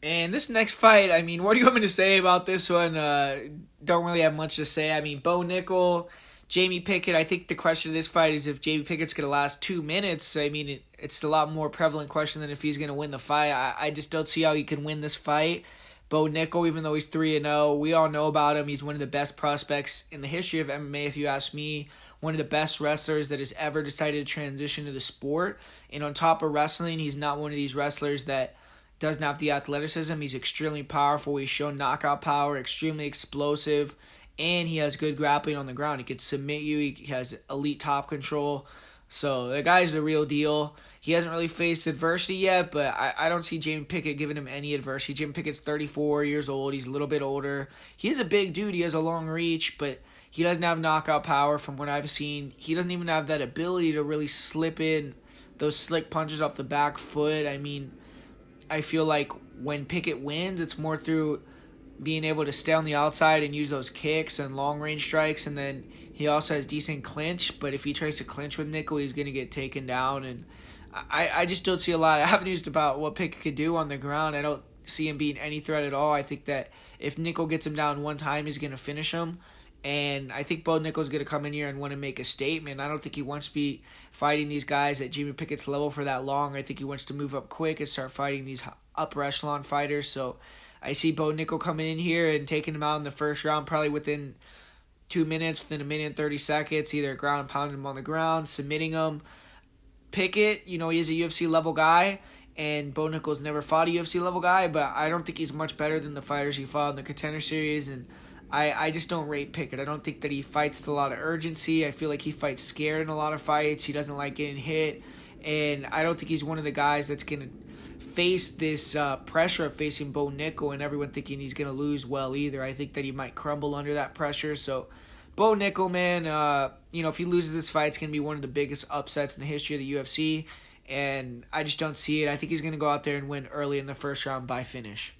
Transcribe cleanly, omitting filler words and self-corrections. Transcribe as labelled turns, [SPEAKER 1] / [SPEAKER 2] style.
[SPEAKER 1] And this next fight, I mean, what do you want me to say about this one? Don't really have much to say. I mean, Bo Nickal, Jamie Pickett. I think the question of this fight is if Jamie Pickett's going to last 2 minutes. I mean, it's a lot more prevalent question than if he's going to win the fight. I just don't see how he can win this fight. Bo Nickal, even though he's 3-0, we all know about him. He's one of the best prospects in the history of MMA, if you ask me. One of the best wrestlers that has ever decided to transition to the sport. And on top of wrestling, he's not one of these wrestlers that doesn't have the athleticism. He's extremely powerful. He's shown knockout power, extremely explosive, and he has good grappling on the ground. He can submit you. He has elite top control. So the guy's the real deal. He hasn't really faced adversity yet, but I don't see Jamie Pickett giving him any adversity. Jamie Pickett's 34 years old. He's a little bit older. He is a big dude. He has a long reach, but he doesn't have knockout power from what I've seen. He doesn't even have that ability to really slip in those slick punches off the back foot. I mean, I feel like when Pickett wins, it's more through being able to stay on the outside and use those kicks and long range strikes, and then he also has decent clinch. But if he tries to clinch with Nickal, he's going to get taken down, and I just don't see a lot of avenues about what Pickett could do on the ground. I don't see him being any threat at all. I think that if Nickal gets him down one time, he's going to finish him. And I think Bo Nickal's going to come in here and want to make a statement. I don't think he wants to be fighting these guys at Jamie Pickett's level for that long. I think he wants to move up quick and start fighting these upper echelon fighters. So I see Bo Nickal coming in here and taking him out in the first round, probably within 2 minutes, within a minute and 30 seconds, either ground and pounding him on the ground, submitting him. Pickett, he is a UFC level guy, and Bo Nickal's never fought a UFC level guy, but I don't think he's much better than the fighters he fought in the Contender Series, and I just don't rate Pickett. I don't think that he fights with a lot of urgency. I feel like he fights scared in a lot of fights. He doesn't like getting hit. And I don't think he's one of the guys that's going to face this pressure of facing Bo Nickal and everyone thinking he's going to lose well either. I think that he might crumble under that pressure. So Bo Nickal, man, if he loses this fight, it's going to be one of the biggest upsets in the history of the UFC. And I just don't see it. I think he's going to go out there and win early in the first round by finish.